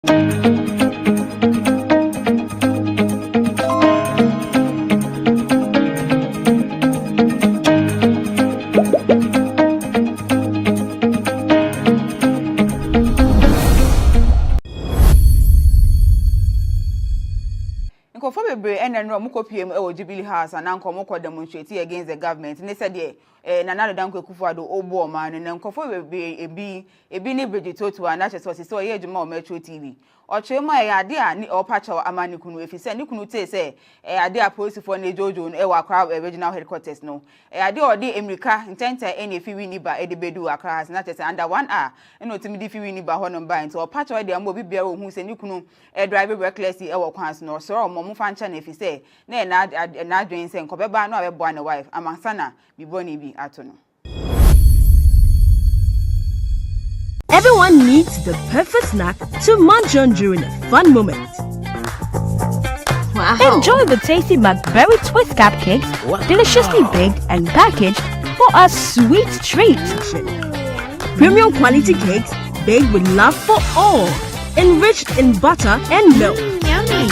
For February, and then Romuko PM or Jubilee House and Uncle Moko demonstrating against the government. And they said, Nana Danko Kufuado, Obo man, and Uncle February, a bini bridge to an actress was so a more Metro TV. Or Chema, idea, or patch or Amanikunu, if you send Nikunu say, idea posted for Nejojo and Ewa crowd original headquarters. No, idea or the America intent any few winnie by Eddie Bedu across, not as under 1 hour, and not to me if you winnie by Honor Binds or patch or the Amobi Bureau who say Nikunu, a driver recklessly, Ewa Quans, nor so, Momu Fanchan if you say, nay, not doing saying, Cobeba, no, a boy and a wife, among Sana, be bonny be atono. Everyone needs the perfect snack to munch on during a fun moment. Wow. Enjoy the tasty McBerry Twist cupcakes, deliciously baked and packaged for a sweet treat. Premium quality cakes baked with love for all, enriched in butter and milk. Yummy.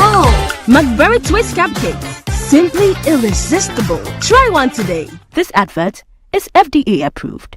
Oh, McBerry Twist cupcakes. Simply irresistible. Try one today. This advert is FDA approved.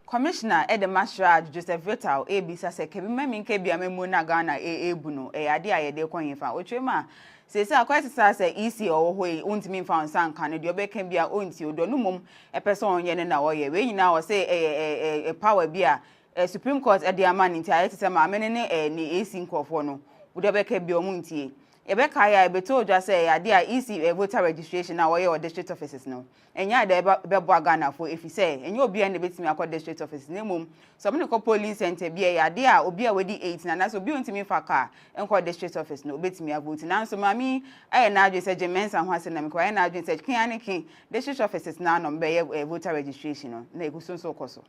Commissioner Ede Mashraj Joseph Vital ABC say kebi memi nke bia memu na Ghana bunu ade ayede kwanyefa otwema say akwese say EC owo untimi mfa nsan kan de obeka bia onti odo no mum person onye ne na woye we nyina wo say power bia Supreme Court ede amani nti ayete say ma amene ne ni AC nkofo no udebeke bi omuntie ebeka ya ebeto odwa say ade a EC voter registration na woye o district offices no enya de bebo Ghana for if say enya obi an betimi akọ district office na mum so me ko police center bia ade a obi a wedi 8 na so obi ontimi fa car enko district office no betimi vote na so mami aye na adwe say Jemensa ho ase na me ko aye na adwe say kin anikin district offices na no be voter registration no na egusunso koso.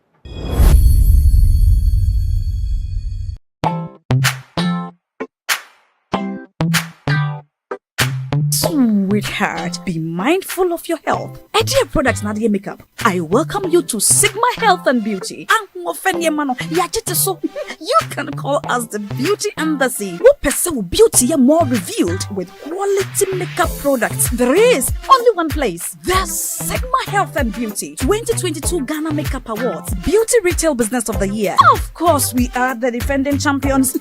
Sweetheart, be mindful of your health. Idea products na the makeup. I welcome you to Sigma Health and Beauty. You can call us the Beauty Embassy. We pursue beauty more revealed with quality makeup products. There is only one place. The Sigma Health and Beauty 2022 Ghana Makeup Awards Beauty Retail Business of the Year. Of course, we are the defending champions.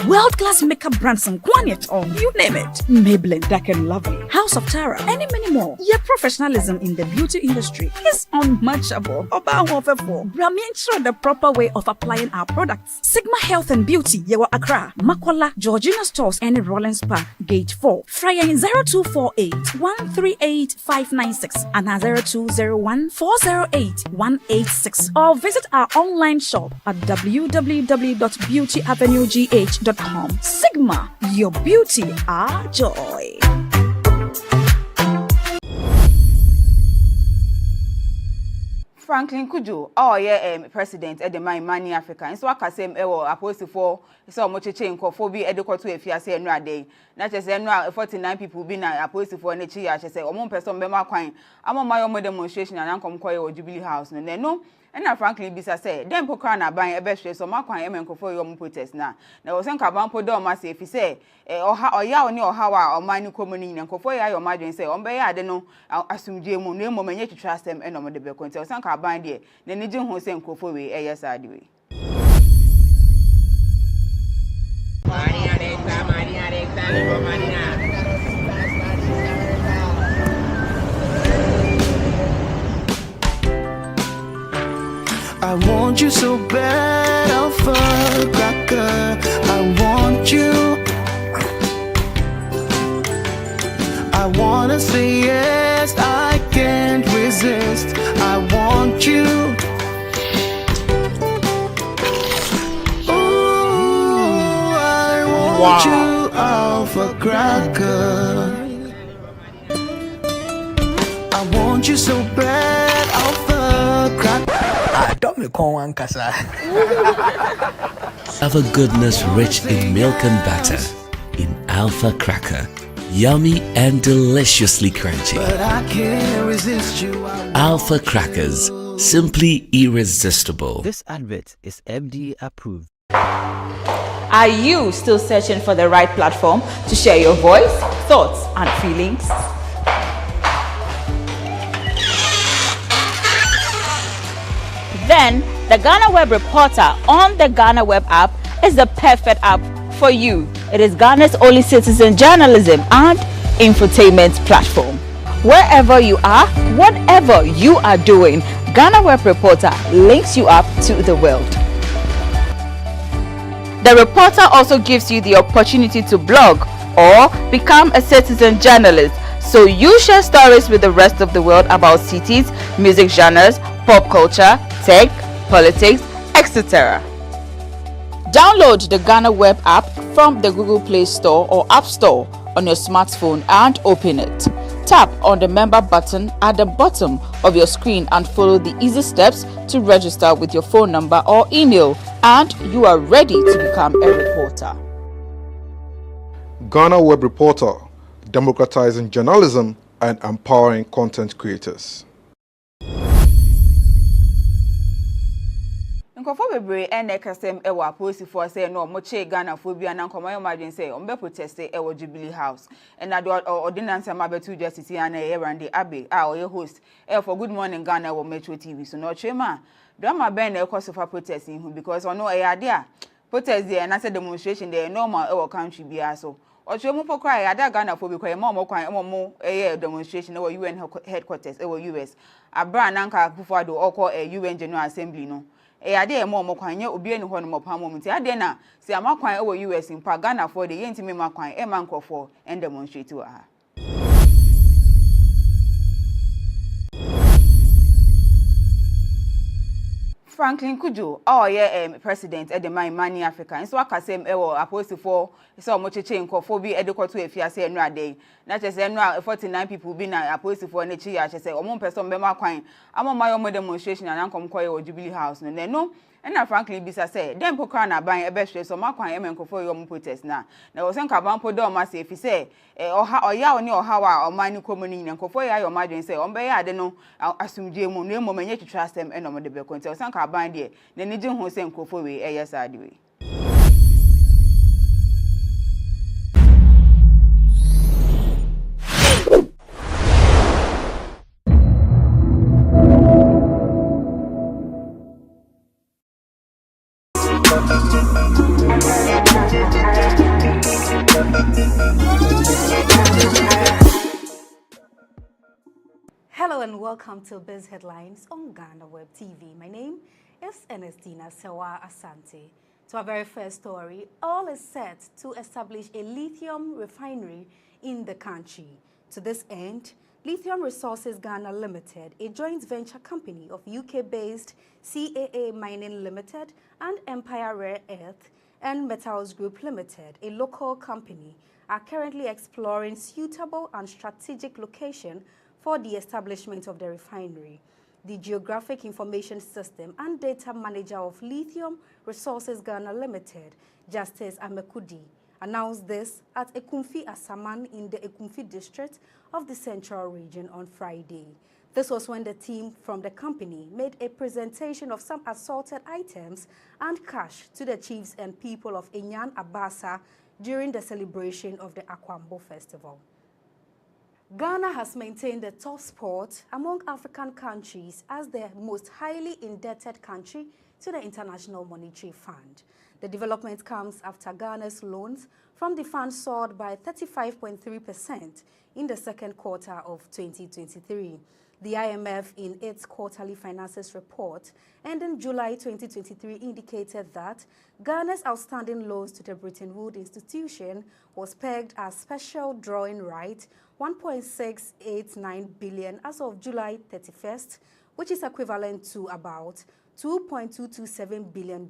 World-class makeup brands and Kwanyet, you name it. Maybelline, Dark and Lovely, House of Tara, and many more. Your professionalism in the beauty industry is unmatchable. Ensure the proper way of applying our products. Sigma Health and Beauty, Yewa Accra, Makola, Georgina Stores, and Rollins Park, Gate 4. Fryer 0248 138 596 and 0201 408 186. Or visit our online shop at www.beautyavenuegh.com. Sigma, your beauty, our joy. Franklin Kujo, president at the Money Africa. And so I can say, opposed to for so much change for be adequate to if you say no day. Not just 49 people being opposed to for any chi. I say, one person be my coin. I'm on my own demonstration and I'm come or Jubilee House. And then no. And now Franklin Bisa said, then Pocana buying a best so my coin and for your protest now. There was some cabin put down myself if you say, or how ya or how or mine coming and for your margin say, on bay, I don't know, I'll assume Jim no moment yet to trust them and on the beacon. So some cabin there, then the Jim Hossein Kofowe, yes, I do. I want you so bad, Alpha Cracker. I want you. I wanna say yes, I can't resist. I want you. Ooh, I want you, Alpha Cracker. I want you so bad, Alpha Cracker. Don't me call one casa. Have a goodness rich in milk and butter in Alpha Cracker. Yummy and deliciously crunchy. But I can't resist you. Alpha Crackers, simply irresistible. This advert is FDA approved. Are you still searching for the right platform to share your voice, thoughts, and feelings? Then, the GhanaWeb Reporter on the GhanaWeb app is the perfect app for you. It is Ghana's only citizen journalism and infotainment platform. Wherever you are, whatever you are doing, GhanaWeb Reporter links you up to the world. The reporter also gives you the opportunity to blog or become a citizen journalist, so you share stories with the rest of the world about cities, music genres, pop culture, tech, politics, etc. Download the GhanaWeb app from the Google Play Store or App Store on your smartphone and open it. Tap on the member button at the bottom of your screen and follow the easy steps to register with your phone number or email, and you are ready to become a reporter. GhanaWeb Reporter, democratizing journalism and empowering content creators. Nkofo bebre ene kasem ewo aposi for say no moche Ghana phobia na nkomo yo madwen say ombe protest ewo Jubilee House and na ordinance ma betu justice ana Erande Abe a oye host for Good Morning Ghana wo Metro TV so no chema drama ben na ekoso for protest in because ono e ade a protest there na say demonstration there normal ewo country bia so ochemu pokra e ade Ghana phobia kwa mo kwan mo demonstration ewo UN headquarters ewo US abra na nka Akufo-Addo okọ UN General Assembly no ade mo kwanye obi eni ho no mopam mo ti ade na si amakwan e wo US mpa Ghana for the yentimi makwan e man nkofo and demonstrate wa ha. Franklin Kujo president at the Money Africa and so akasem ewo apostle so mocheche nkofo bi edekoto efiase enu ade na chese enu 49 people bi na apostle for nechi ya chese omo person be makwan amoma yo demonstration na nkom koye o Jubilee House no na Franklin bisa say dem pokra na ban ebe hwe so makwan emenkofo yo protest na wo senka ban po do ma se fi say oya oni oha wa omani komuni na nkofo ya yo madwen say ombe ya ade no asumdie mu no emo menye twitwa asem enom de be konte wo senka ban de na ni gye ho say nkofo we eyesa ade we. Hello and welcome to Biz Headlines on GhanaWeb TV. My name is Ernestina Sewa Asante. To our very first story, all is set to establish a lithium refinery in the country. To this end, Lithium Resources Ghana Limited, a joint venture company of UK-based CAA Mining Limited and Empire Rare Earth and Metals Group Limited, a local company, are currently exploring suitable and strategic location for the establishment of the refinery. The Geographic Information System and Data Manager of Lithium Resources Ghana Limited, Justice Amekudi, announced this at Ekumfi Asaman in the Ekumfi district of the Central Region on Friday. This was when the team from the company made a presentation of some assorted items and cash to the chiefs and people of Enyan Abasa during the celebration of the Akwambo Festival. Ghana has maintained the top spot among African countries as the most highly indebted country to the International Monetary Fund. The development comes after Ghana's loans from the fund soared by 35.3% in the second quarter of 2023. The IMF, in its quarterly finances report ending July 2023, indicated that Ghana's outstanding loans to the Bretton Woods institution was pegged as special drawing right 1.689 billion as of July 31st, which is equivalent to about $2.227 billion.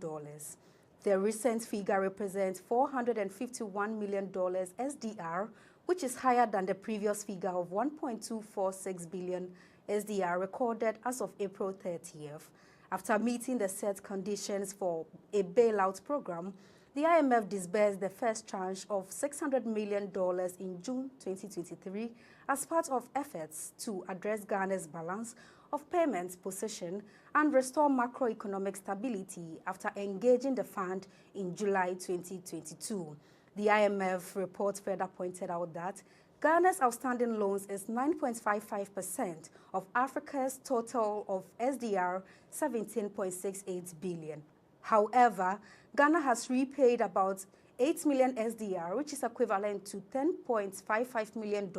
The recent figure represents $451 million SDR, which is higher than the previous figure of 1.246 billion SDR recorded as of April 30th. After meeting the set conditions for a bailout program, the IMF disbursed the first tranche of $600 million in June 2023 as part of efforts to address Ghana's balance of payments position and restore macroeconomic stability after engaging the fund in July 2022. The IMF report further pointed out that Ghana's outstanding loans is 9.55% of Africa's total of SDR 17.68 billion. However, Ghana has repaid about 8 million SDR, which is equivalent to $10.55 million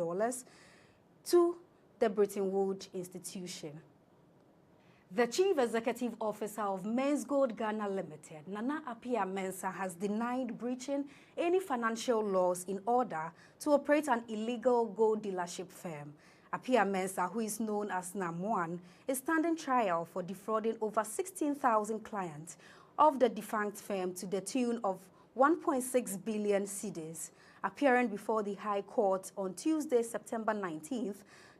to the Bretton Woods institution. The Chief Executive Officer of Men's Gold Ghana Limited, Nana Appiah Mensah, has denied breaching any financial laws in order to operate an illegal gold dealership firm. Appiah Mensah, who is known as Nam1, is standing trial for defrauding over 16,000 clients of the defunct firm to the tune of 1.6 billion cedis. Appearing before the High Court on Tuesday, September 19th,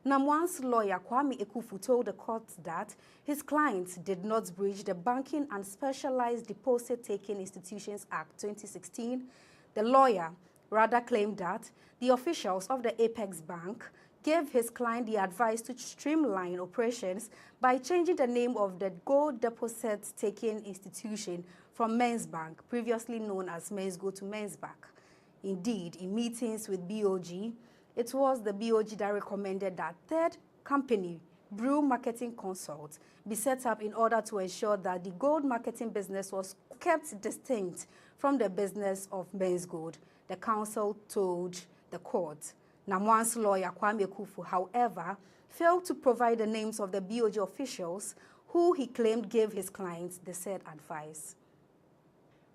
Nam1's lawyer Kwame Ekufu told the court that his clients did not breach the Banking and Specialized Deposit-Taking Institutions Act 2016. The lawyer rather claimed that the officials of the Apex Bank gave his client the advice to streamline operations by changing the name of the Gold Deposit-Taking Institution from Men's Bank, previously known as Men's Go, to Men's Bank. Indeed, in meetings with BOG, it was the BOG that recommended that third company, Brew Marketing Consult, be set up in order to ensure that the gold marketing business was kept distinct from the business of Men's Gold, the council told the court. Nam1's lawyer, Kwame Ekufu, however, failed to provide the names of the BOG officials who he claimed gave his clients the said advice.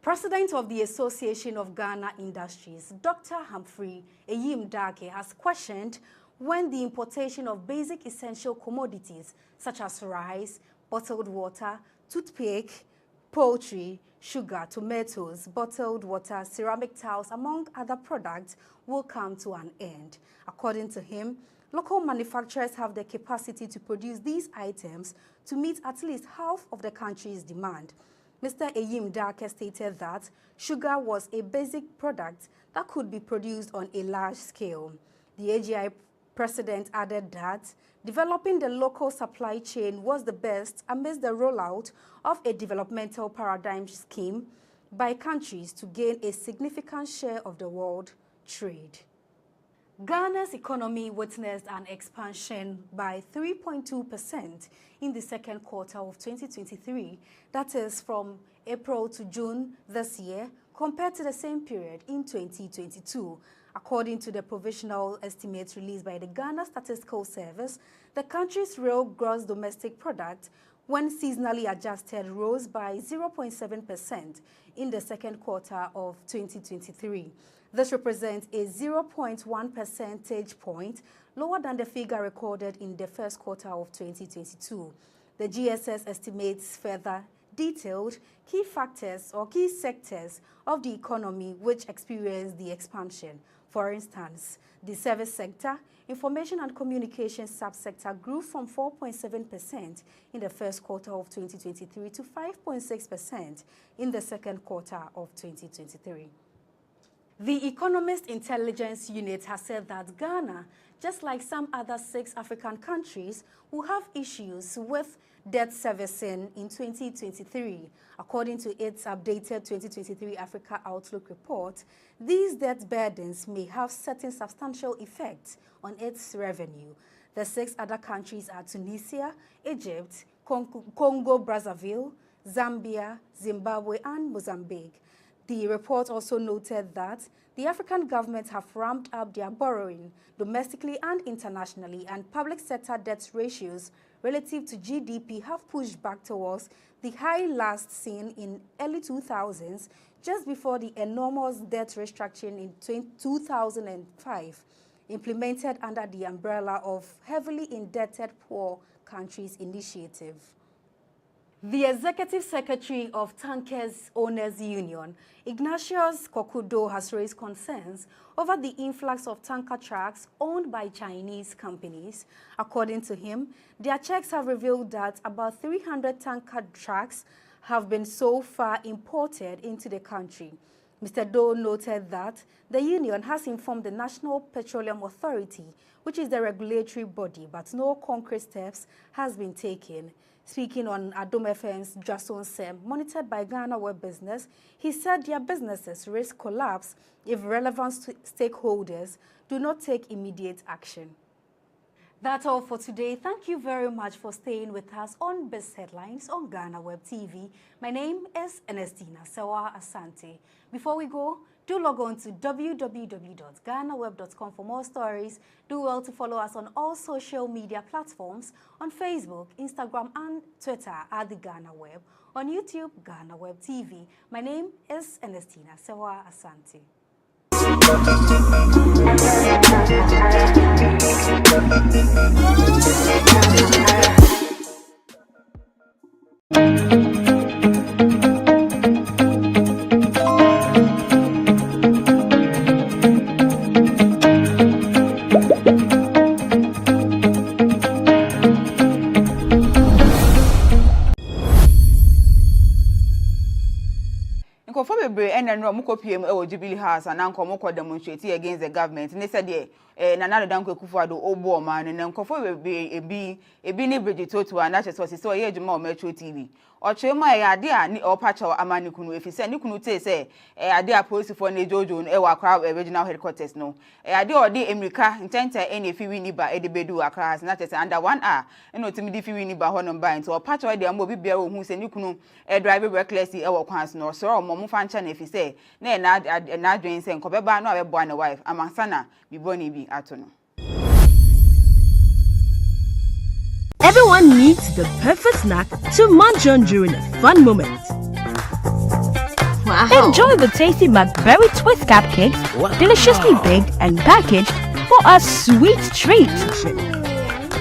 President of the Association of Ghana Industries, Dr. Humphrey Eyim Dake, has questioned when the importation of basic essential commodities such as rice, bottled water, toothpick, poultry, sugar, tomatoes, bottled water, ceramic tiles, among other products, will come to an end. According to him, local manufacturers have the capacity to produce these items to meet at least half of the country's demand. Mr. Eyim Dake stated that sugar was a basic product that could be produced on a large scale. The AGI president added that developing the local supply chain was the best amidst the rollout of a developmental paradigm scheme by countries to gain a significant share of the world trade. Ghana's economy witnessed an expansion by 3.2% in the second quarter of 2023, that is from April to June this year, compared to the same period in 2022. According to the provisional estimates released by the Ghana Statistical Service, the country's real gross domestic product, when seasonally adjusted, rose by 0.7% in the second quarter of 2023. This represents a 0.1 percentage point lower than the figure recorded in the first quarter of 2022. The GSS estimates further detailed key factors or key sectors of the economy which experienced the expansion. For instance, the service sector, information and communication subsector grew from 4.7% in the first quarter of 2023 to 5.6% in the second quarter of 2023. The Economist Intelligence Unit has said that Ghana, just like some other 6 African countries, will have issues with debt servicing in 2023. According to its updated 2023 Africa Outlook report, these debt burdens may have certain substantial effects on its revenue. The 6 other countries are Tunisia, Egypt, Congo-Brazzaville, Zambia, Zimbabwe, and Mozambique. The report also noted that the African governments have ramped up their borrowing domestically and internationally, and public sector debt ratios relative to GDP have pushed back towards the high last seen in early 2000s, just before the enormous debt restructuring in 2005, implemented under the umbrella of Heavily Indebted Poor Countries Initiative. The Executive Secretary of Tankers Owners Union, Ignatius Kokudo, has raised concerns over the influx of tanker trucks owned by Chinese companies. According to him, their checks have revealed that about 300 tanker trucks have been so far imported into the country. Mr. Doe noted that the union has informed the National Petroleum Authority, which is the regulatory body, but no concrete steps has been taken. Speaking on Adom FM's Jason Sem, monitored by GhanaWeb Business, he said their businesses risk collapse if relevant stakeholders do not take immediate action. That's all for today. Thank you very much for staying with us on Biz Headlines on GhanaWeb TV. My name is Ernestina Sewa Asante. Before we go, do log on to www.ghanaweb.com for more stories. Do well to follow us on all social media platforms on Facebook, Instagram, and Twitter at the GhanaWeb. On YouTube, GhanaWeb TV. My name is Ernestina Sewa Asante. And then Romuko PM or Jubilee House and Uncle Moko demonstrating against the government. And they said, another Danko Kufuado, Obo man, and Uncle for be a bini bridge to an actual source, so a more Metro TV. Or Chema idea or patch or Amanikunu, if he said Nikunu say, idea post for Jojo and Ewa crowd original headquarters. No, idea or de Emrika, intent any if you win by Eddie Bedu across, not as under 1 hour, and not to me if you win by Honor Bind, so a patch or the Mobi Bear who said Nikunu, a driver recklessly, Ewa Quans, nor so, Momu Fanchan if he say, nay, not doing saying, Cobeba, no, a boy and a wife, a Mansana, be Bonnie be Atono. Everyone needs the perfect snack to munch on during a fun moment. Wow. Enjoy the tasty McBerry Twist cupcakes, deliciously baked and packaged for a sweet treat.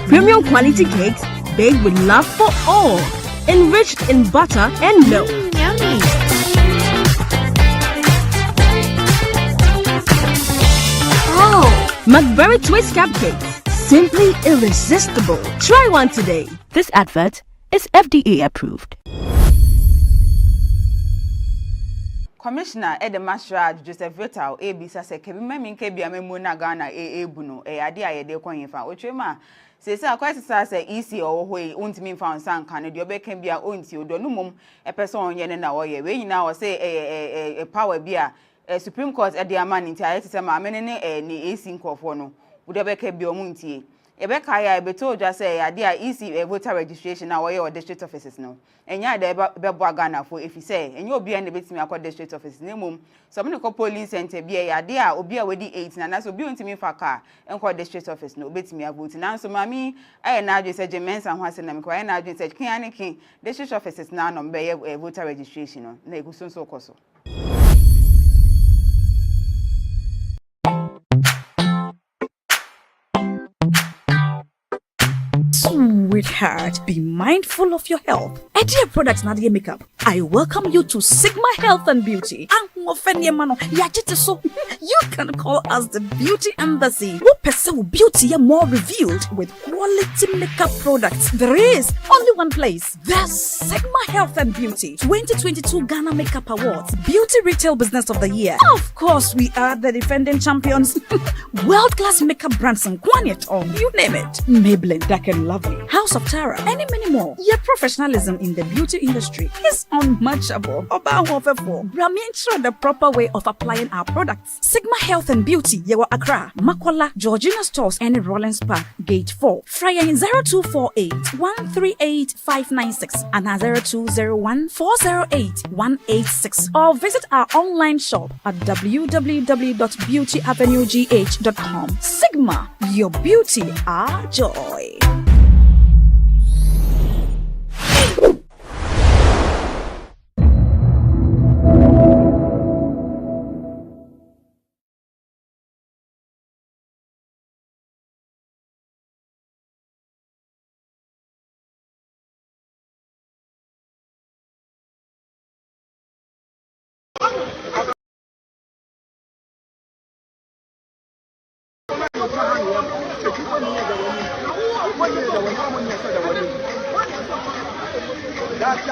Premium quality cakes baked with love for all, enriched in butter and milk. Yummy. Oh, McBerry Twist cupcakes. Simply irresistible. Try one today. This advert is FDA approved. Commissioner Edemasra Joseph Vital ABC say kebima minke bia memu na Ghana ebuno ade ayede kwanyefa otwema say akwese say EC owohoi untimi mfa nsan kan de obeka bia onti odo no mum epese onye ne na woye we nyina wo say power bia Supreme Court ediaman nti ayete say ma amene ne ni AC nkofo no udebeka bia omuntie Ebeka ya ebeto just say ade a EC voter registration na woye or district offices no enya de bebo Ghana for if you say enye obi an betimi akọ district office na mum so me ko police center bia ya ade a obi a wedi 8 na so obi ontimi fa car enko district office no betimi vote na so mami aye na adwe say Jemensa ho ase na me ko aye na adwe say kian ne kin district offices na no be voter registration no na eguso so koso Sweetheart, be mindful of your health. Idea products na the makeup. I welcome you to Sigma Health and Beauty. You can call us the Beauty Embassy. Who pursue beauty more revealed with quality makeup products. There is only one place. The Sigma Health and Beauty 2022 Ghana Makeup Awards Beauty Retail Business of the Year. Of course, we are the defending champions. World-class makeup brands and Kwanyet on. You name it. Maybelline, Dark and Lovely, House of Tara, and many more. Your professionalism in the beauty industry is unmatchable. Bramientra the proper way of applying our products. Sigma Health and Beauty, Yewa Accra, Makola, Georgina Stores, and Rollins Park, Gate 4. Fryer in 0248 138 596 and 0201 408 186. Or visit our online shop at www.beautyavenuegh.com. Sigma, your beauty, our joy. That's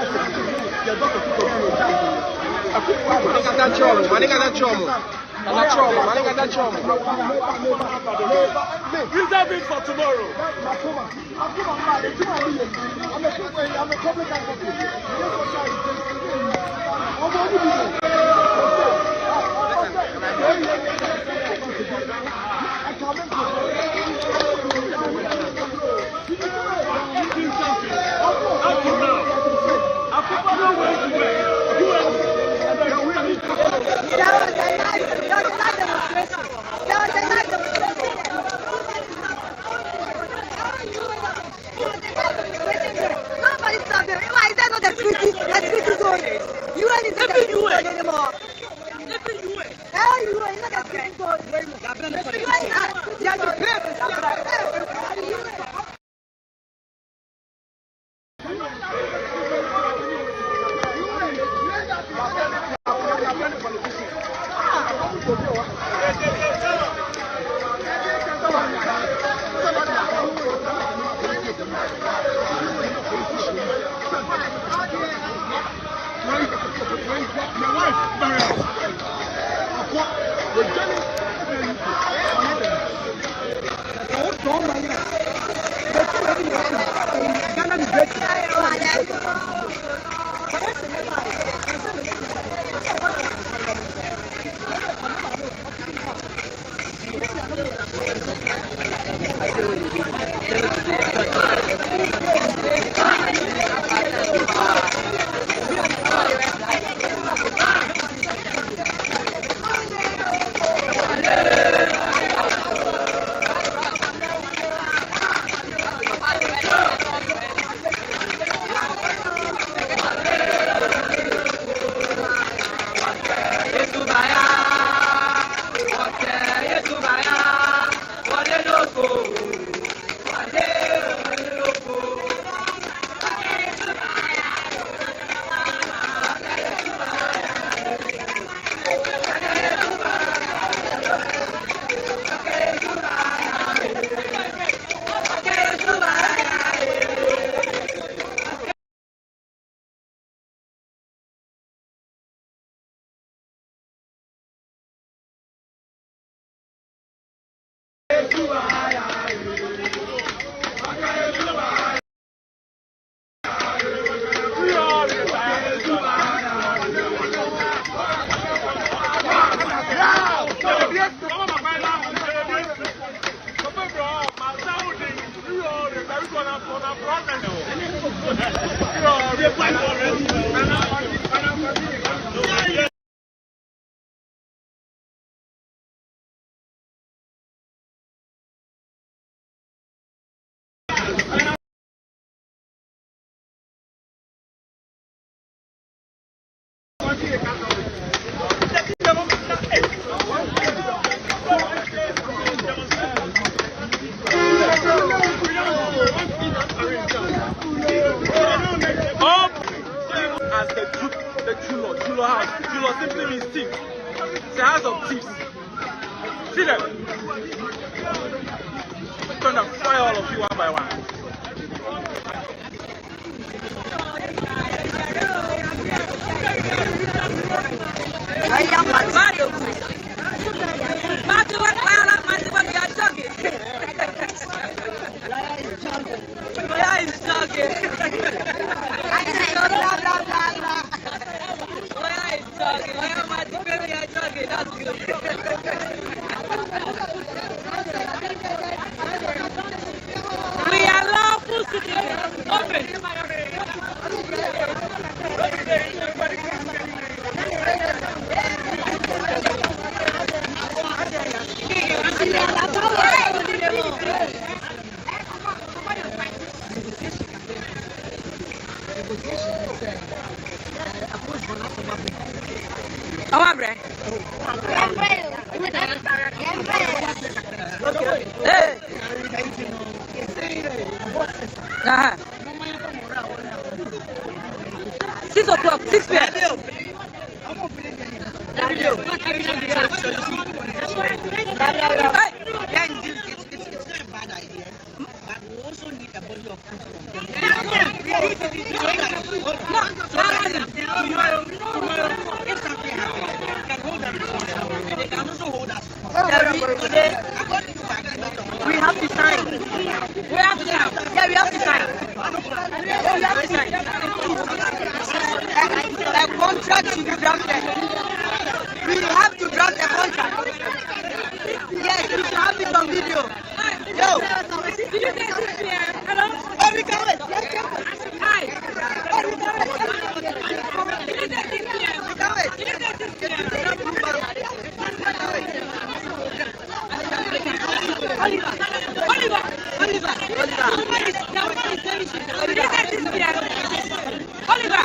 Reserve it for tomorrow. Chulo simply means thief. It's a house of thieves. See them? I'm going to fry all of you one by one. It's today, we have to sign. We have to sign. Yeah, we have to sign. Yeah, we have to sign. A contract should be drafted. We have to draft a contract. Yes, we should have it on video. Yo! Did you get it here? Hello? Oh, we can wait. Hi. Oh, we can wait. Did you get it here? We can wait. Did you get it here? Oliver.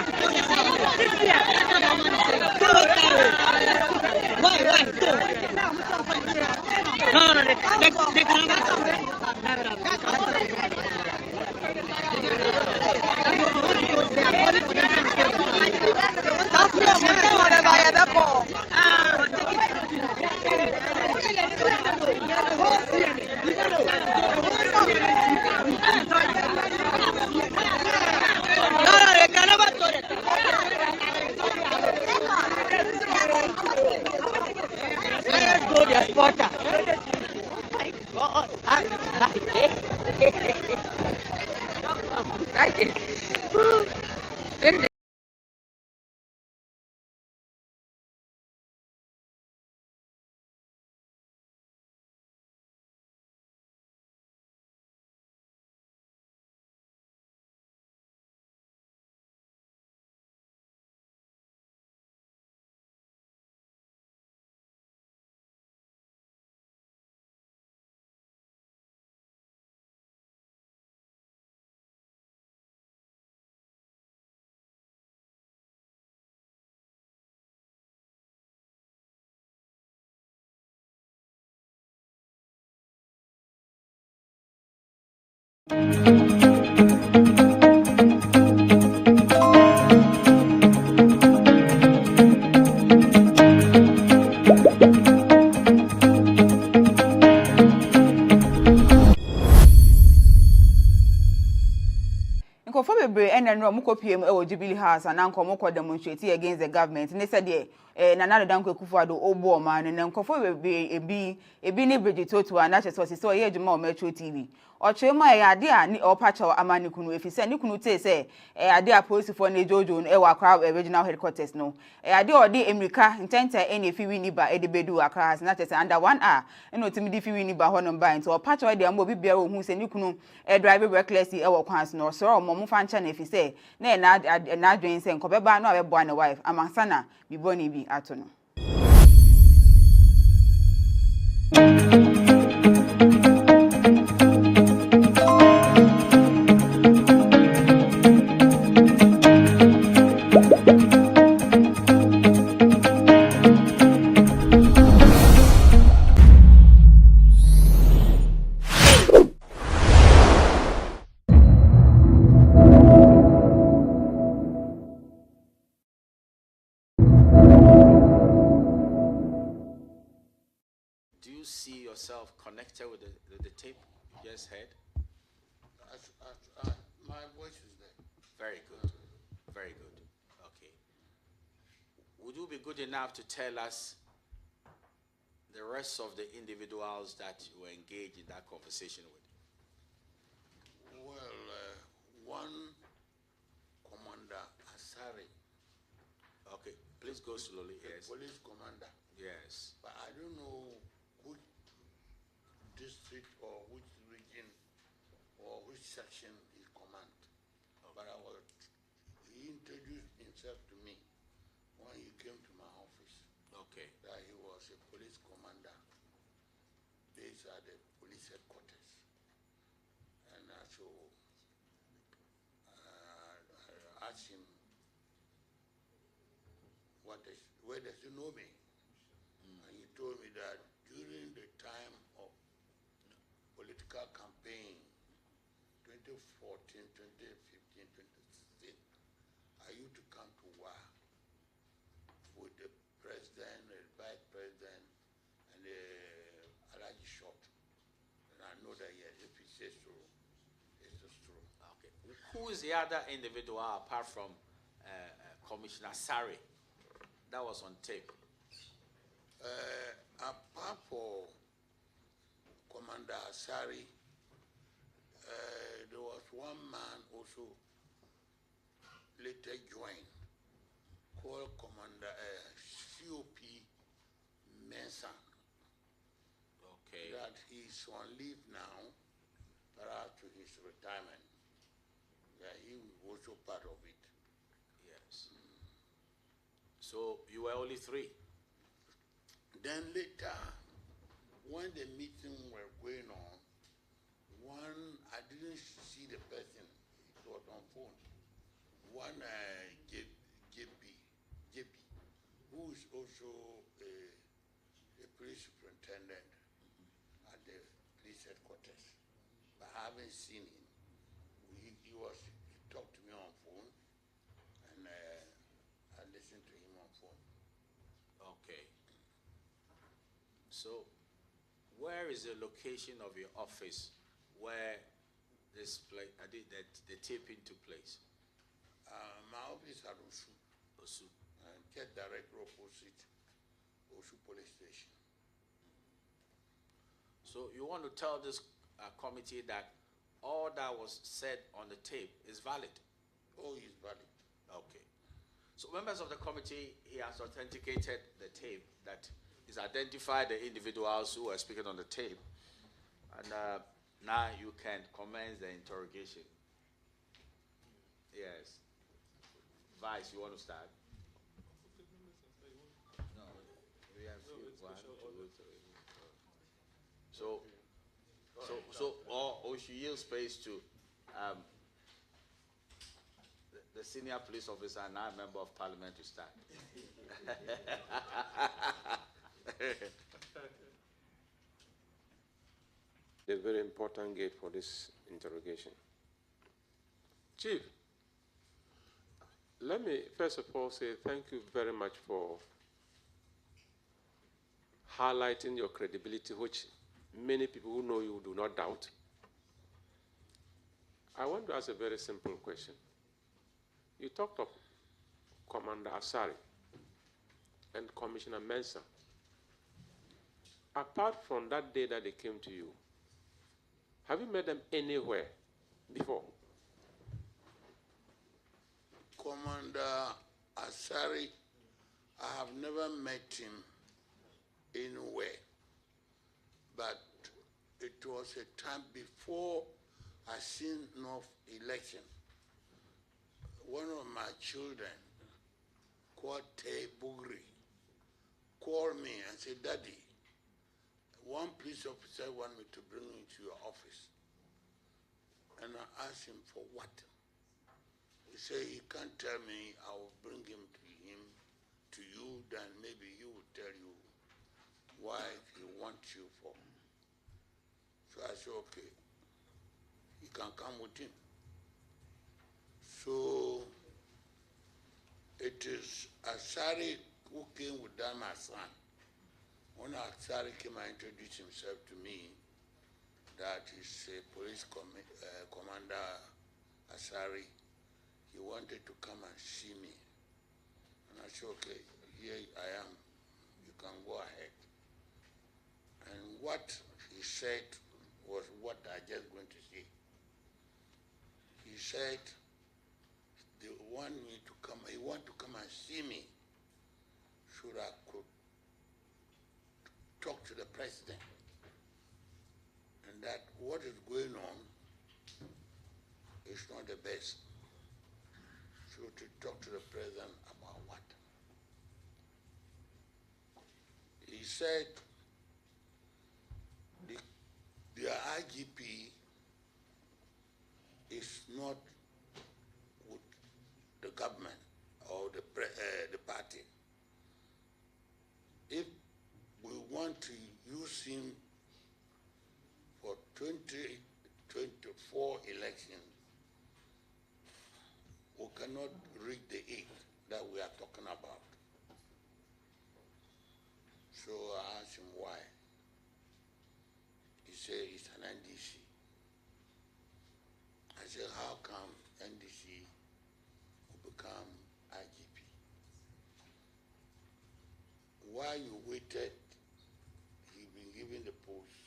PM Jubilee House and Uncle demonstrate against the government. And they said, Nana Danko Kufuado Obo man and Uncle be a be Bridget to a natural source. So here, Jamal Metro TV. Or Chema, idea or patch or Amanikunu. If you send Nikunu say, idea post for Nejojo and Ewa crowd original headquarters. No, idea or de Emrika intent any if you win by Eddie Bedu across not as under 1 hour. And no timid if you win by Honor Bind. So a patch or the Amobi Bureau who send Nikunu a driver recklessly Ewa Quans nor so Momu Fanchan if you say, Nay, not doing saying Cobeba no a boy and a wife. Among Sana be bony be atono. Connected with the tape you just heard? My voice is there. Very good. Very good. Okay. Would you be good enough to tell us the rest of the individuals that you were engaged in that conversation with? Well, one Commander Asari. Okay, please go slowly. Yes. Police commander. Yes. But I don't know which district or which region or which section he command. Okay. But he introduced himself to me when he came to my office. Okay. That he was a police commander based at the police headquarters. And so I asked him, where does he know me? And he told me that during the time of political campaign, 2014, 2015, 2016, I used to come to WA with the president, the vice president, and the Alaji Short. And I know that yes, if he says so, it's just true. Okay. Who is the other individual apart from Commissioner Sari that was on tape? Apart from Commander Asari. There was one man also later joined called Commander COP Mensah. Okay. That he's on leave now prior to his retirement. Yeah, he was also part of it. Yes. So you were only 3? Then later, when the meeting were going on, I didn't see the person, it was on phone. One JB, who is also a police superintendent at the police headquarters. But I haven't seen him. He talked to me on phone, and I listened to him on phone. Okay. So, where is the location of your office where this place, the taping took place? My office at Osu. Osu. And get direct opposite Osu police station. So you want to tell this committee that all that was said on the tape is valid? Oh, it's valid. Okay. So members of the committee, he has authenticated the tape, that is identified the individuals who are speaking on the tape. And now you can commence the interrogation. Yes. Vice, you want to start? No, we have one, two, three. Or we should yield space to the senior police officer and now member of parliament to start. A very important gate for this interrogation. Chief, let me first of all say thank you very much for highlighting your credibility, which many people who know you do not doubt. I want to ask a very simple question. You talked of Commander Asari and Commissioner Mensah. Apart from that day that they came to you, have you met them anywhere before? Commander Asari, I have never met him anywhere, but it was a time before I seen North election. One of my children, called Tay Bugri, called me and said, Daddy, one police officer wanted me to bring you to your office. And I asked him for what? He said, he can't tell me, I will bring him to you, then maybe he will tell you why he wants you for. So I said, okay, he can come with him. So it is Asari who came with them as son. When Asari came and introduced himself to me, that is a police commander Asari, he wanted to come and see me. And I said, okay, here I am, you can go ahead. And what he said was what I just going to say. He said, they want me to come, he want to come and see me so that I could talk to the president. And that what is going on is not the best. So to talk to the president about what? He said the IGP is not with the government or the party. If we want to use him for 2024 election, we cannot reach the 8 that we are talking about. So I asked him why. He said it's an NDC. I said, how come NDC will become IGP? Why you waited, he been given the post,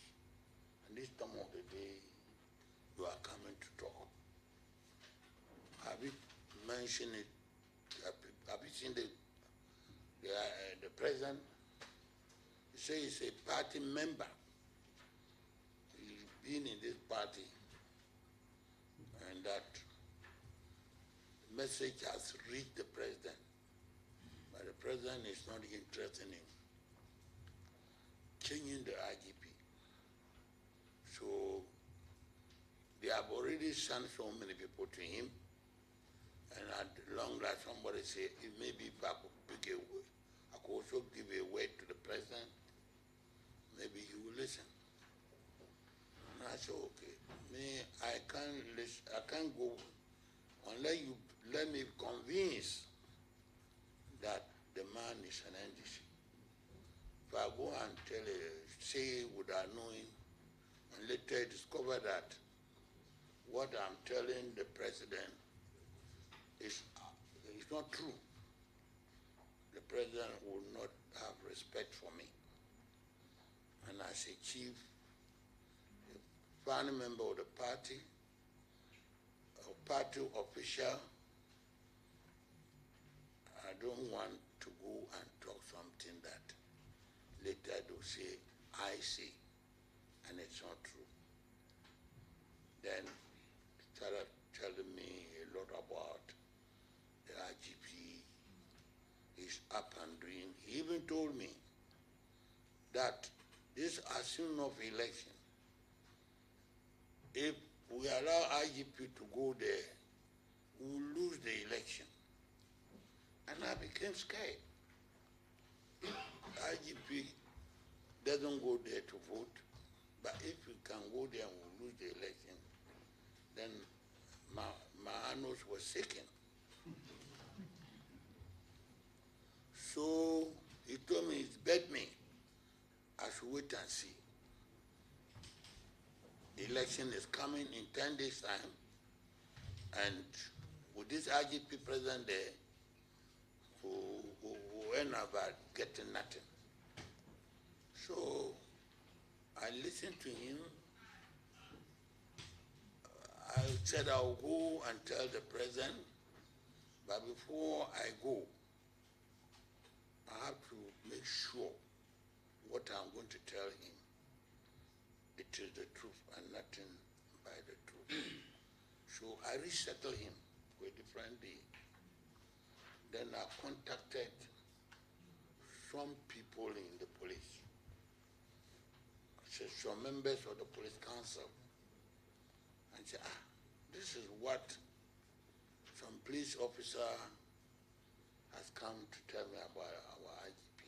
and bottom of the day, you are coming to talk. Have you mentioned it? Have you seen the president? He says he's a party member. He's been in this party, and that message has reached the president, but the president is not interested in changing the IGP. So they have already sent so many people to him, and at long last somebody say, if maybe if I could pick a word, I could also give a word to the president, maybe he will listen. And I said, okay, me, I can't listen, I can't go unless you let me convince that the man is an NDC. If I go and say without knowing, and later discover that what I'm telling the president is not true, the president will not have respect for me. And as a chief, a family member of the party, a party official, I don't want to go and talk something that later they'll say, I say, and it's not true. Then he started telling me a lot about the IGP, is up and doing. He even told me that this assumption of election, if we allow IGP to go there, we will lose the election. And I became scared. IGP doesn't go there to vote, but if we can go there and we lose the election, then my annos was shaken. So he told me, he begged me, I should wait and see. The election is coming in 10 days' time, and with this IGP president there, who end up getting nothing. So I listened to him. I said I'll go and tell the president, but before I go, I have to make sure what I'm going to tell him, it is the truth and nothing by the truth. So I resettled him for a different day. Then I contacted some people in the police, some members of the police council, and said, this is what some police officer has come to tell me about our IGP.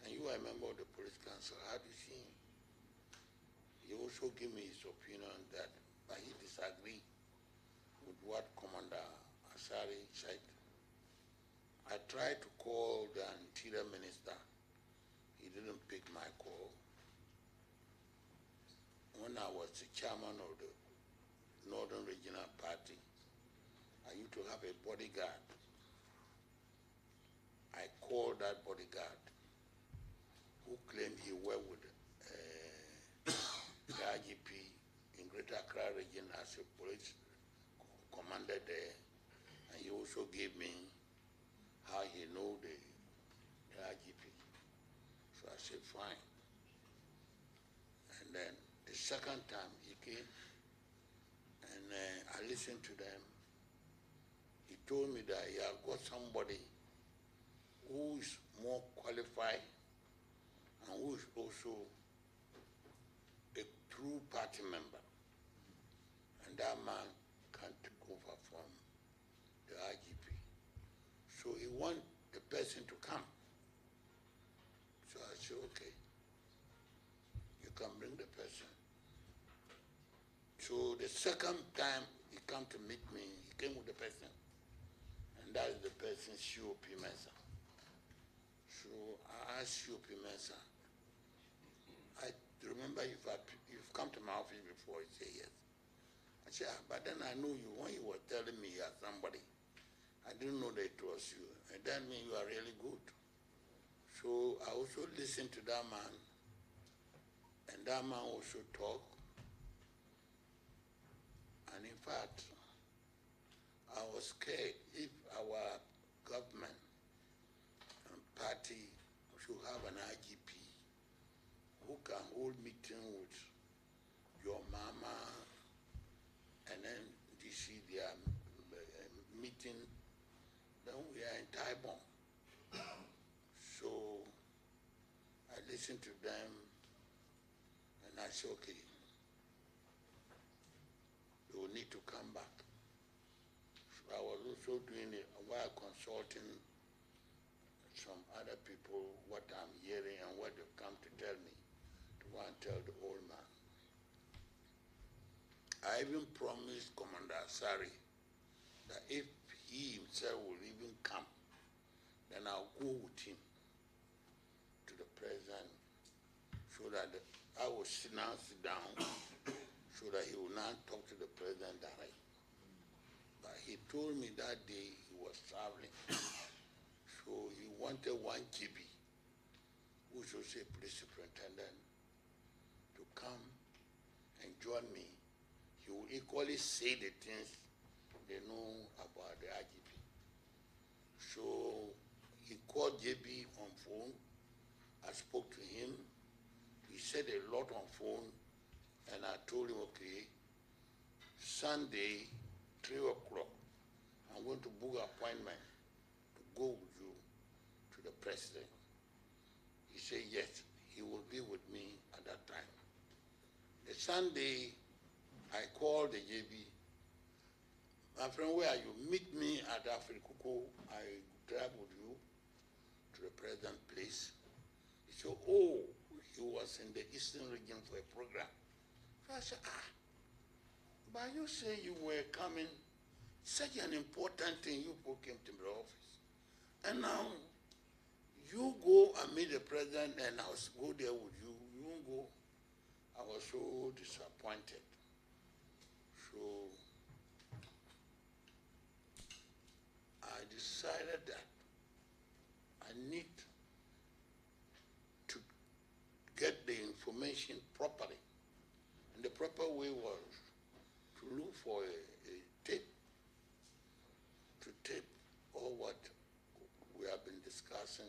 And you are a member of the police council, how do you see him? He also gave me his opinion that, but he disagreed with what Commander Asari said. I tried to call the Interior Minister. He didn't pick my call. When I was the chairman of the Northern Regional Party, I used to have a bodyguard. I called that bodyguard who claimed he worked with the IGP in Greater Accra region as a police commander there, and he also gave me how he know the IGP. So I said, fine. And then the second time he came, and I listened to them. He told me that he had got somebody who is more qualified and who is also a true party member. And that man can take over from the IGP. So he want the person to come. So I said, okay, you can bring the person. So the second time he come to meet me, he came with the person. And that is the person's COP Mesa. So I asked COP Mesa, I remember you've come to my office before, he said yes. I said, but then I know you, when you were telling me you are somebody, I didn't know that it was you. And that means you are really good. So I also listened to that man, and that man also talk. And in fact, I was scared if our government and party should have an IGP who can hold meeting with your mama and then DC their meeting, then we are in Taiwan. So I listened to them and I said, okay, we will need to come back. So I was also doing it while consulting some other people what I'm hearing and what they've come to tell me to go and tell the old man. I even promised Commander Asari that if he himself will even come, then I'll go with him to the president so that I will sit down so that he will not talk to the president directly. But he told me that day he was traveling, so he wanted 1 GB, which was a police superintendent, to come and join me. He will equally say the things they know about the IGP. So he called JB on phone. I spoke to him. He said a lot on phone, and I told him, okay, Sunday, 3 o'clock, I'm going to book an appointment to go with you to the president. He said, yes, he will be with me at that time. The Sunday, I called the JB. My friend, where are you? Meet me at Afrikuko. I drive with you to the president's place. He said, oh, he was in the Eastern region for a program. So I said, but you say you were coming, such an important thing, you people came to my office. And now, you go and meet the president and I'll go there with you. You won't go. I was so disappointed. So I decided that I need to get the information properly. And the proper way was to look for a tape, to tape all what we have been discussing,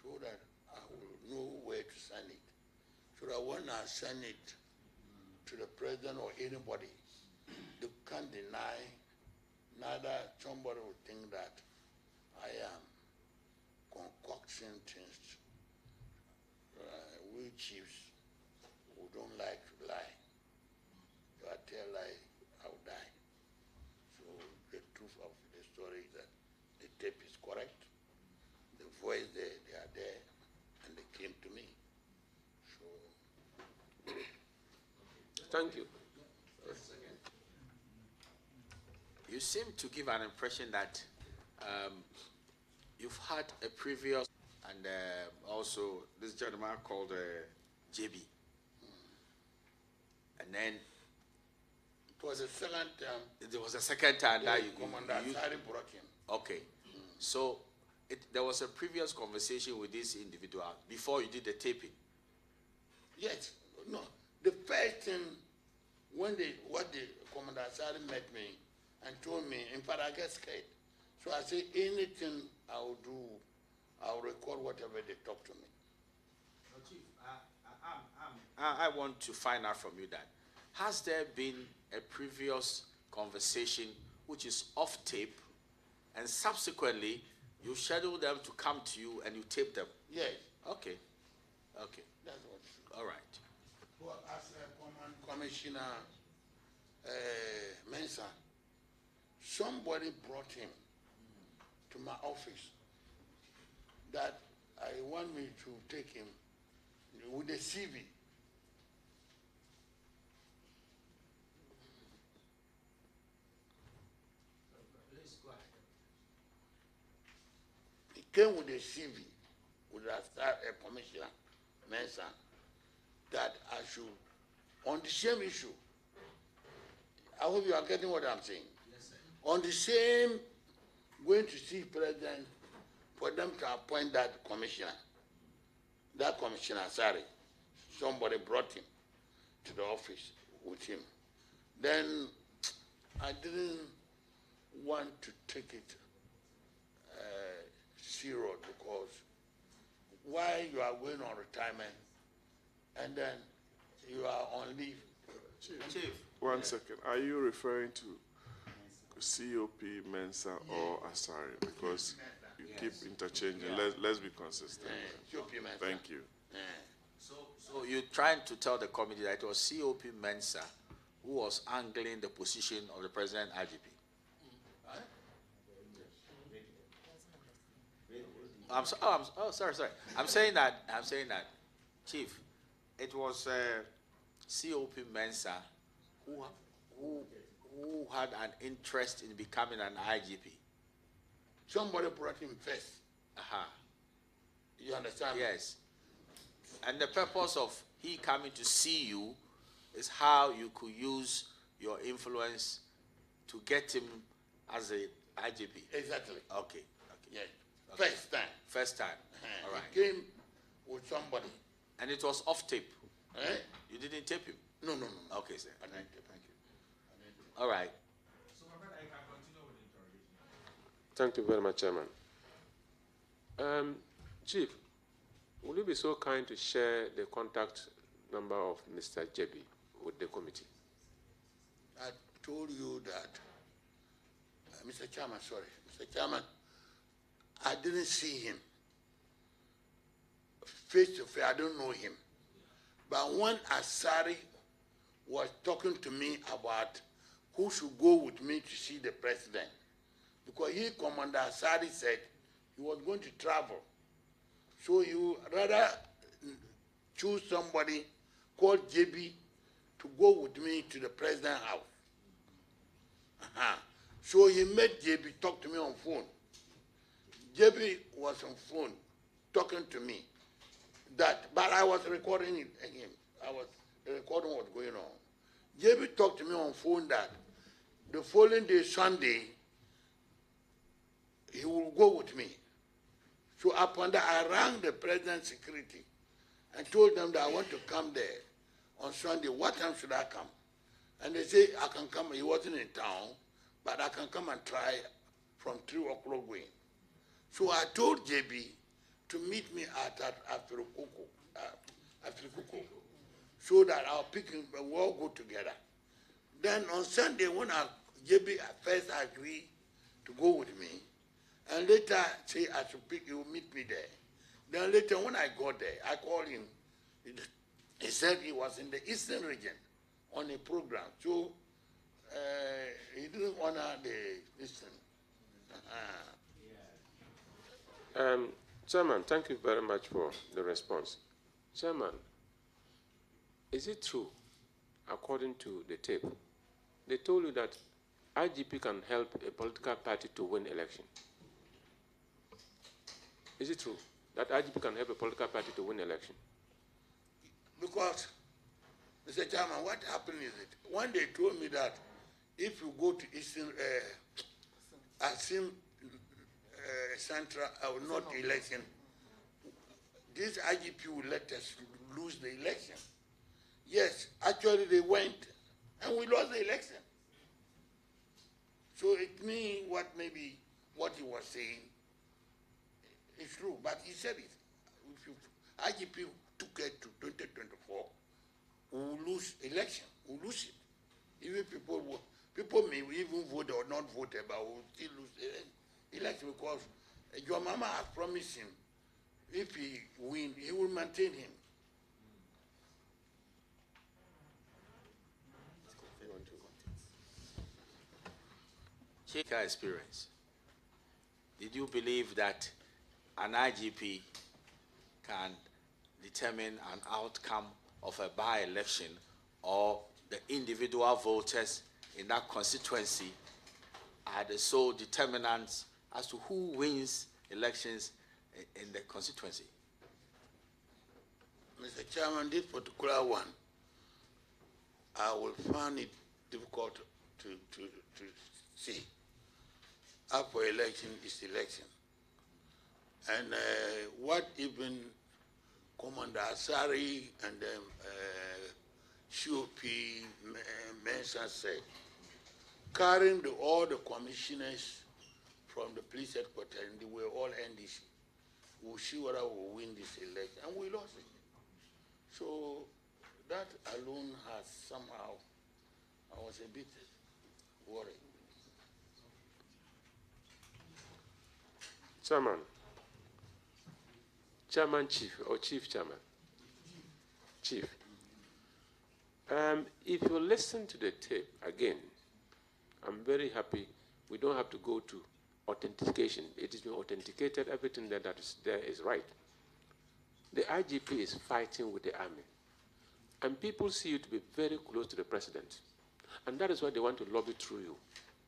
so that I will know where to send it. So that when I send it to the president or anybody, they can't deny, neither somebody will think that I am concocting things. We chiefs who don't like to lie. If I tell lie, I'll die. So the truth of the story is that the tape is correct. The voice they are there, and they came to me. So thank you. You seem to give an impression that you've had a previous, and also this gentleman called JB. And then it was the second time. It was the second time that you brought him. Okay. So there was a previous conversation with this individual before you did the taping. Yes. No. The first thing when the Commander Asari met me and told me, in fact, I get scared. So I said, anything I will do, I will record whatever they talk to me. Chief, I want to find out from you that, has there been a previous conversation which is off tape, and subsequently you schedule them to come to you and you tape them? Yes. Okay. Okay. That's what. All right. Well, as Commissioner Mensah, somebody brought him to my office that I want me to take him with a CV. Please go ahead. He came with a CV with a Commissioner Mensah that I should, on the same issue, I hope you are getting what I'm saying. Yes, sir. On the same, going to see President for them to appoint that commissioner, sorry. somebody brought him to the office with him. Then I didn't want to take it serious because why you are going on retirement and then you are on leave. Chief. 1 second. Are you referring to COP, Mensa, or Asari? Because you keep interchanging. Let's be consistent. Thank you. So you're trying to tell the committee that it was COP Mensa who was angling the position of the President IGP? Sorry. I'm saying that, Chief, it was COP Mensa who had an interest in becoming an IGP. Somebody brought him first. You understand? Yes. And the purpose of he coming to see you is how you could use your influence to get him as a IGP. Exactly. Okay. Yes. Okay. First time. All right. He came with somebody. And it was off tape. You didn't tape him? No. Okay, sir. Thank you. All right. Thank you very much, Chairman. Chief, will you be so kind to share the contact number of Mr. Jebi with the committee? I told you that, Mr. Chairman, I didn't see him face to face. I don't know him. But when Asari was talking to me about who should go with me to see the president, because Commander Asari said he was going to travel. So you rather choose somebody called JB to go with me to the president's house. So he made JB talk to me on phone. JB was on phone talking to me. But I was recording him. I was recording what was going on. JB talked to me on phone that the following day, Sunday, he will go with me. So upon that, I rang the president's security and told them that I want to come there on Sunday. What time should I come? And they say, I can come. He wasn't in town, but I can come and try from 3 o'clock going. So I told JB to meet me at Afrikuku, so that I'll pick him and we'll all go together. Then on Sunday, when JB first agreed to go with me, and later say I should pick, he will meet me there. Then later when I got there, I called him. He said he was in the Eastern region on a program. So he didn't honor the Eastern. Chairman, thank you very much for the response. Chairman, is it true, according to the tape, they told you that IGP can help a political party to win election? Is it true that IGP can help a political party to win election? Because, Mr. Chairman, what happened is that one day told me that if you go to Eastern, Asim Central, not the election, this IGP will let us lose the election. Yes, actually they went and we lost the election. So it means what he was saying is true, but he said it. If IGP took it to 2024, we will lose election. We will lose it. Even people may even vote or not vote, but we will still lose the election because your mama has promised him if he wins, he will maintain him. Take our experience. Did you believe that an IGP can determine an outcome of a by-election, or the individual voters in that constituency are the sole determinants as to who wins elections in the constituency? Mr. Chairman, this particular one, I will find it difficult to see. After election is election. And what even Commander Asari and then COP Mensa said, carrying all the commissioners from the police headquarters, and they were all NDC. We'll see whether we'll win this election, and we lost it. So that alone has somehow, I was a bit worried. Chairman Chief, or Chief Chairman? Chief. If you listen to the tape again, I'm very happy we don't have to go to authentication. It has been authenticated, everything that is there is right. The IGP is fighting with the army. And people see you to be very close to the president. And that is why they want to lobby through you.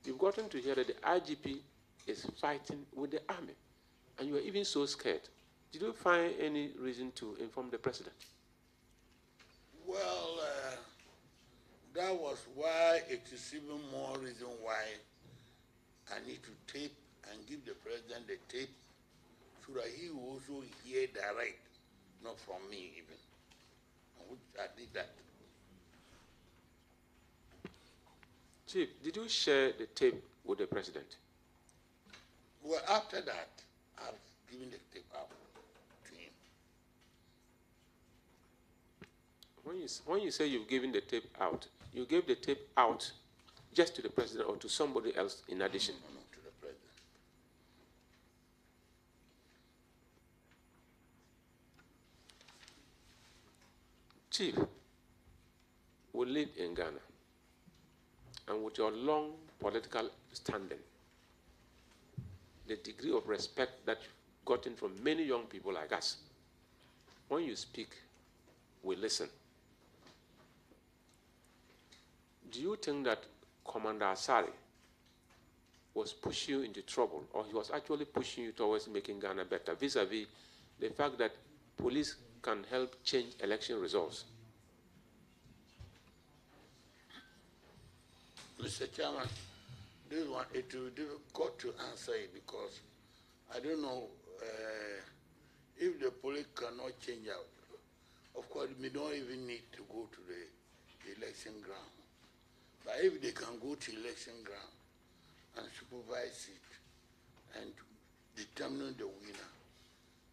You've gotten to hear that the IGP is fighting with the army. And you are even so scared. Did you find any reason to inform the president? Well, that was why it is even more reason why I need to tape and give the president the tape so that he will also hear direct, not from me even. And I did that. Chief, did you share the tape with the president? Well, after that, I've given the tape out to him. When you say you've given the tape out, you gave the tape out just to the president or to somebody else in addition? No, to the president. Chief, we live in Ghana, and with your long political standing, the degree of respect that you've gotten from many young people like us, when you speak, we listen. Do you think that Commander Asari was pushing you into trouble, or he was actually pushing you towards making Ghana better, vis-a-vis the fact that police can help change election results? Mr. Chairman, this one, it will be difficult to answer it because I don't know if the police cannot change out. Of course, we don't even need to go to the election ground. But if they can go to election ground and supervise it and determine the winner,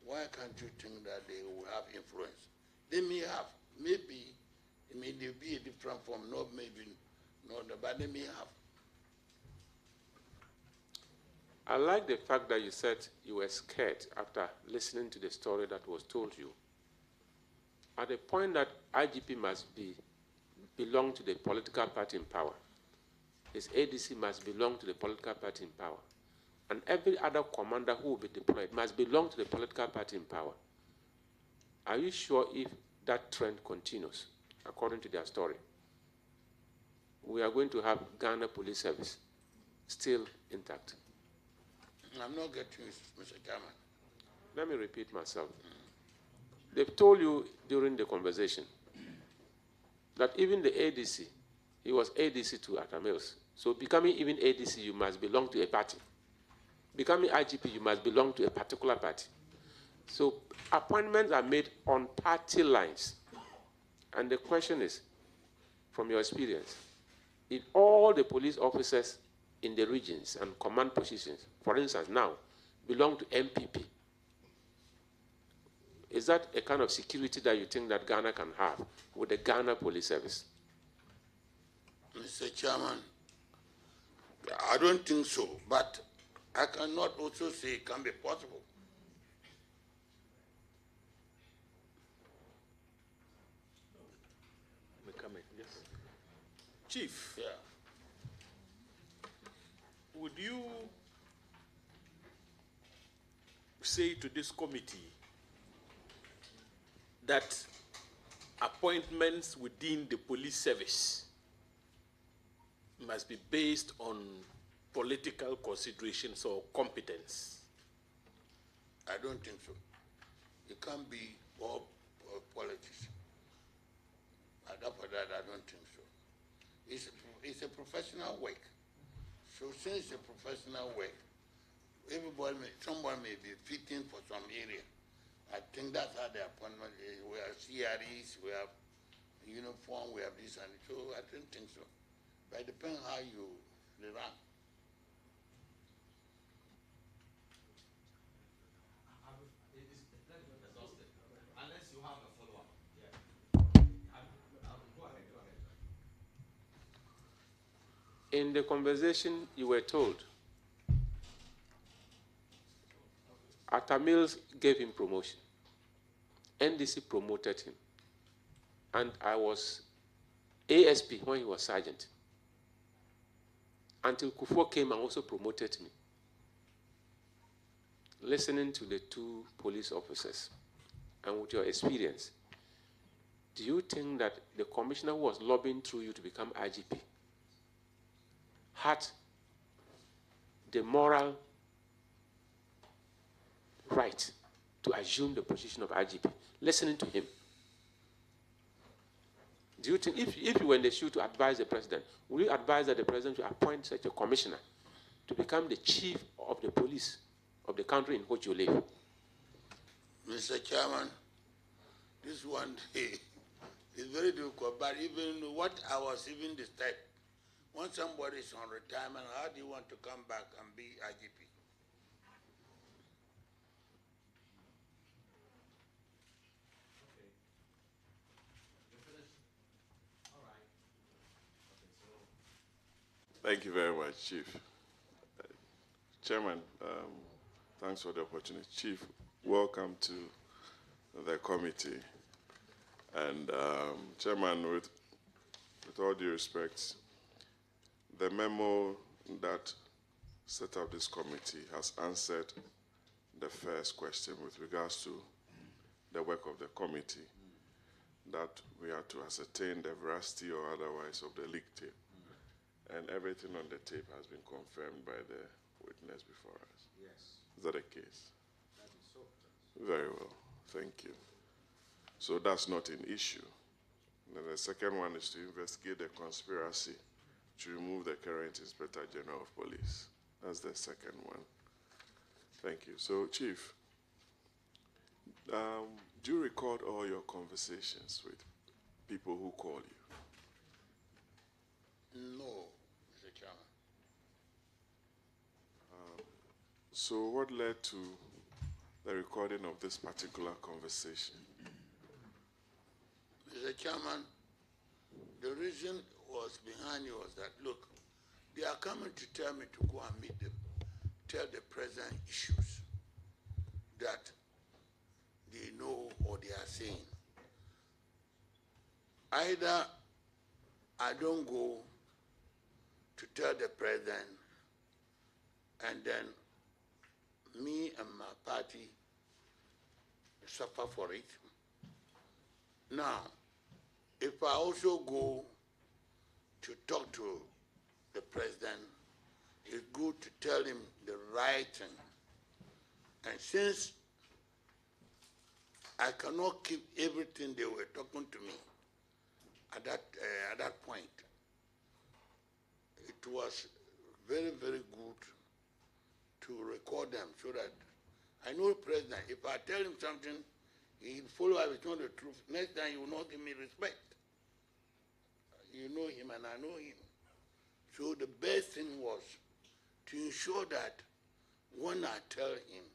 why can't you think that they will have influence? They may have, maybe, it may be a different form, not maybe, not, but they may have. I like the fact that you said you were scared after listening to the story that was told you. At the point that IGP must belong to the political party in power, his ADC must belong to the political party in power, and every other commander who will be deployed must belong to the political party in power. Are you sure if that trend continues, according to their story, we are going to have Ghana Police Service still intact? I'm not getting it, Mr. Chairman. Let me repeat myself. They've told you during the conversation that even the ADC, he was ADC to Atamils. So becoming even ADC, you must belong to a party. Becoming IGP, you must belong to a particular party. So appointments are made on party lines. And the question is, from your experience, if all the police officers in the regions and command positions, for instance, now, belong to MPP, is that a kind of security that you think that Ghana can have with the Ghana Police Service? Mr. Chairman, I don't think so, but I cannot also say it can be possible. Yes. Chief, yeah. Would you say to this committee that appointments within the police service must be based on political considerations or competence? I don't think so. It can't be all politics. For that, I don't think so. It's a professional work. So since it's a professional work, someone may be fitting for some area, I think that's how the appointment is. We have CREs, we have uniform, we have this and so. I don't think so. But it depends how you run. Unless you have a follow-up. Go ahead. In the conversation, you were told Atamils gave him promotion. NDC promoted him. And I was ASP when he was sergeant. Until Kufuor came and also promoted me. Listening to the two police officers and with your experience, do you think that the commissioner who was lobbying through you to become IGP had the moral right to assume the position of IGP, listening to him? Do you think, if you were in the shoe to advise the president, would you advise that the president should appoint such a commissioner to become the chief of the police of the country in which you live? Mr. Chairman, this one day is very difficult, but even what I was even disturbed, when somebody is on retirement, how do you want to come back and be IGP? Thank you very much, Chief. Chairman, thanks for the opportunity. Chief, welcome to the committee. And Chairman, with all due respect, the memo that set up this committee has answered the first question with regards to the work of the committee, that we are to ascertain the veracity or otherwise of the leak tape. And everything on the tape has been confirmed by the witness before us. Yes. Is that the case? That is so. Very well. Thank you. So that's not an issue. And the second one is to investigate the conspiracy to remove the current Inspector General of Police. That's the second one. Thank you. So, Chief, do you record all your conversations with people who call you? No, Mr. Chairman. So what led to the recording of this particular conversation? Mr. Chairman, the reason was behind it was that, look, they are coming to tell me to go and meet them, tell the president issues that they know or they are saying. Either I don't go to tell the president, and then me and my party suffer for it. Now, if I also go to talk to the president, it's good to tell him the right thing. And since I cannot keep everything they were talking to me at that point, it was very, very good to record them so that I know the president. If I tell him something, he'll follow up. It's not the truth. Next time, he will not give me respect. You know him and I know him. So the best thing was to ensure that when I tell him,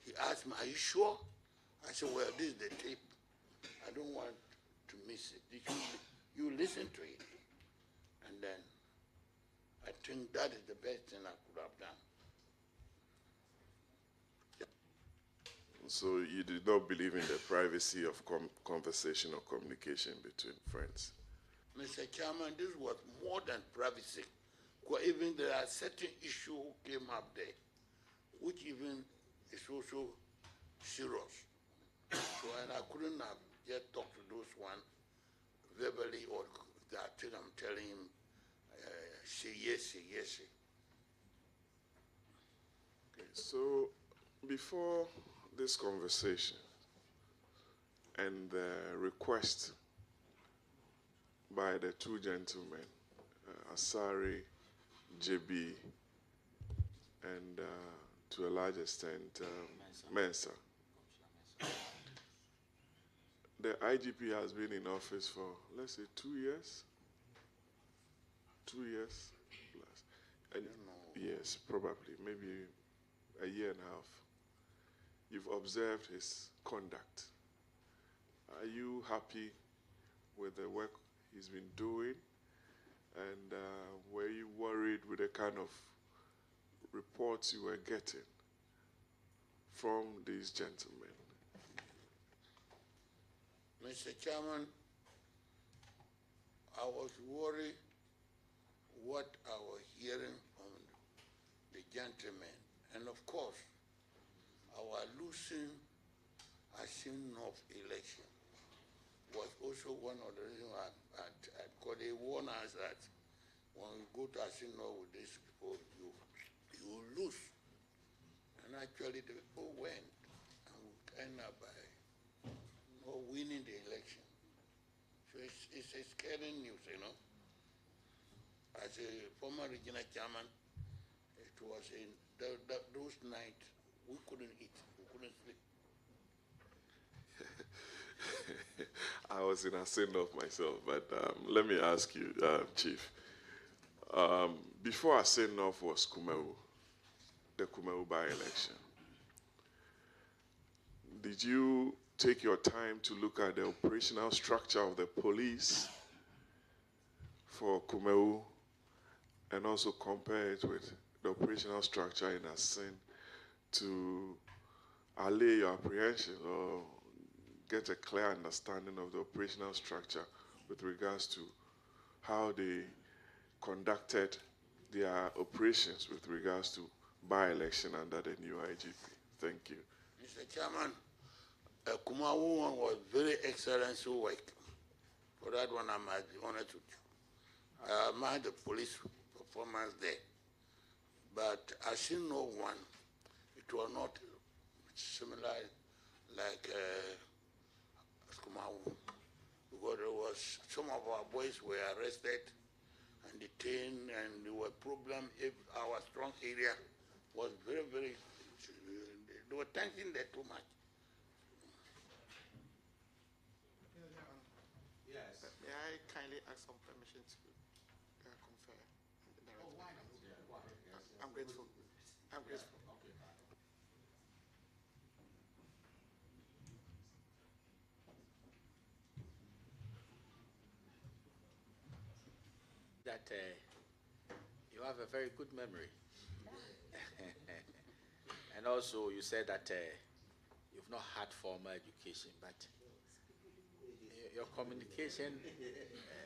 he asked me, "Are you sure?" I said, "Well, this is the tape. I don't want to miss it. You listen to it." And then I think that is the best thing I could have done. So you did not believe in the privacy of conversation or communication between friends? Mr. Chairman, this was more than privacy. Because even there are certain issues who came up there, which even is also serious. So, and I couldn't have yet talked to those one verbally, or that I'm telling him, say yes, say yes. Say. Okay, so before this conversation and the request by the two gentlemen, Asari, JB, and to a large extent, Mensa, The IGP has been in office for, let's say, 2 years. 2 years plus. And yes, probably, maybe a year and a half. You've observed his conduct. Are you happy with the work he's been doing? And were you worried with the kind of reports you were getting from these gentlemen? Mr. Chairman, I was worried what I was hearing from the gentlemen. And of course, our losing Asin North election was also one of the reasons because they warned us that when we go to Asin North with these people, you will lose. And actually, the people went and we ended up by not winning the election. So it's a scary news, you know. As a former regional chairman, it was in those nights we couldn't eat, we couldn't sleep. I was in a send-off myself, but let me ask you, Chief. Before a send-off was Kumewu, the Kumewu by-election, did you take your time to look at the operational structure of the police for Kumewu and also compare it with the operational structure in Asin to allay your apprehension or get a clear understanding of the operational structure with regards to how they conducted their operations with regards to by-election under the new IGP? Thank you. Mr. Chairman, Kumawu one was very excellent work. For that one, I must be honest with you. I admire the police performance there. But I see no one, it was not similar like Kumawu. Because there was, some of our boys were arrested and detained, and there were problems if our strong area was very, very, they were tension there too much. Yes. May I kindly ask some permission to confer? Oh, why not? I'm grateful. I'm grateful. That you have a very good memory. And also you said that you've not had formal education, but your communication